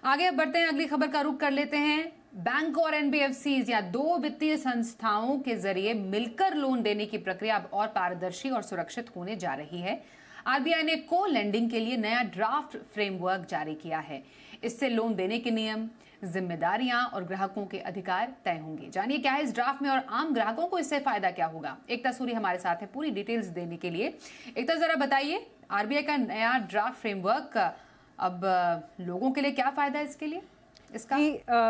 आगे बढ़ते हैं, अगली खबर का रुख कर लेते हैं। बैंक और एनबीएफसीज या दो वित्तीय संस्थाओं के जरिए मिलकर लोन देने की प्रक्रिया अब और पारदर्शी और सुरक्षित होने जा रही है। आरबीआई ने को लेंडिंग के लिए नया ड्राफ्ट फ्रेमवर्क जारी किया है। इससे लोन देने के नियम, जिम्मेदारियां और ग्राहकों के अधिकार तय होंगे। जानिए क्या है इस ड्राफ्ट में और आम ग्राहकों को इससे फायदा क्या होगा। एकता सूरी हमारे साथ है पूरी डिटेल्स देने के लिए। एकता, जरा बताइए आरबीआई का नया ड्राफ्ट फ्रेमवर्क अब लोगों के लिए क्या फायदा है इसके लिए इसका?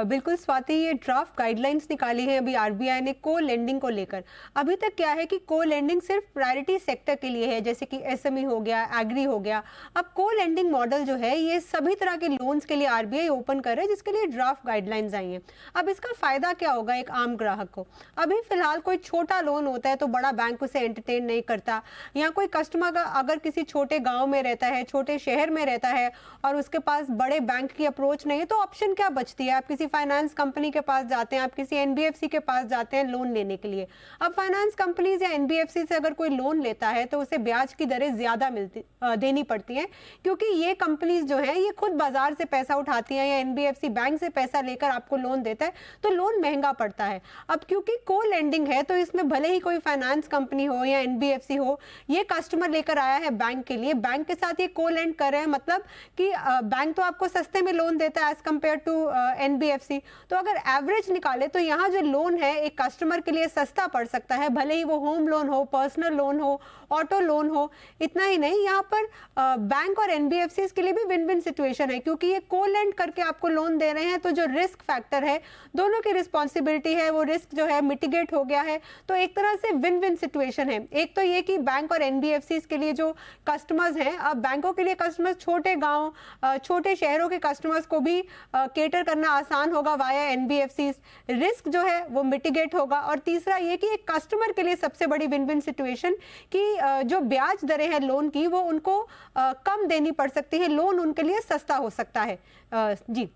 बिल्कुल स्वाति, ये ड्राफ्ट गाइडलाइंस निकाली है अभी आरबीआई ने को लेंडिंग को लेकर। अभी तक क्या है कि को लेंडिंग सिर्फ प्रायोरिटी सेक्टर के लिए है, जैसे कि एसएमई हो गया, एग्री हो गया। अब को लेंडिंग मॉडल जो है ये सभी तरह के लोन्स के लिए आरबीआई ओपन कर रहा है, जिसके लिए ड्राफ्ट गाइडलाइंस आई हैं। अब इसका फायदा क्या होगा एक आम ग्राहक को? अभी फिलहाल कोई छोटा लोन होता है तो बड़ा बैंक उसे एंटरटेन नहीं करता, या कोई कस्टमर अगर किसी छोटे गाँव में रहता है, छोटे शहर में रहता है और उसके पास बड़े बैंक की अप्रोच नहीं है, तो ऑप्शन क्या बचती है? आप किसी फाइनेंस कंपनी के पास जाते हैं, आप किसी एनबीएफसी के पास जाते हैं लोन लेने के लिए। अब फाइनेंस कंपनीज या एनबीएफसी से अगर कोई लोन लेता है तो उसे ब्याज की दरें ज्यादा देनी पड़ती हैं, क्योंकि ये कंपनीज जो है ये खुद बाजार से पैसा उठाती हैं या एनबीएफसी बैंक से पैसा लेकर आपको लोन देता है, तो लोन महंगा पड़ता है। अब क्योंकि को लेंडिंग है तो इसमें भले ही कोई फाइनेंस कंपनी हो या एनबीएफसी हो, ये कस्टमर लेकर आया है बैंक के लिए, बैंक के साथ ये को लेंड कर रहे हैं, मतलब कि बैंक तो आपको सस्ते में लोन देता है एज कंपेयर टू एनबीएफसी। तो अगर एवरेज निकाले तो यहाँ जो लोन है एक कस्टमर के लिए सस्ता पड़ सकता है, भले ही वो होम लोन हो, पर्सनल लोन हो, ऑटो लोन हो। इतना ही नहीं, यहाँ पर बैंक और एनबीएफसी के लिए भी विन विन सिचुएशन है, क्योंकि ये को लेंड करके आपको लोन दे रहे हैं तो जो रिस्क फैक्टर है, दोनों की रिस्पॉन्सिबिलिटी है, वो रिस्क जो है मिटिगेट हो गया है। तो एक तरह से विन विन सिचुएशन है। एक तो ये कि बैंक और एनबीएफसी के लिए जो कस्टमर्स हैं, अब बैंकों के लिए कस्टमर्स छोटे गाँव, छोटे शहरों के कस्टमर्स को भी केटर करना आसान होगा वाया एनबीएफसी, रिस्क जो है वो मिटिगेट होगा। और तीसरा ये कि एक कस्टमर के लिए सबसे बड़ी विन विन सिचुएशन कि जो ब्याज दरें हैं लोन की वो उनको कम देनी पड़ सकती है, लोन उनके लिए सस्ता हो सकता है। जी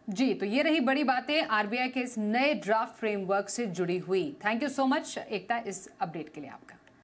जी, तो ये रही बड़ी बातें आरबीआई के इस नए ड्राफ्ट फ्रेमवर्क से जुड़ी हुई। थैंक यू सो मच एकता इस अपडेट के लिए आपका।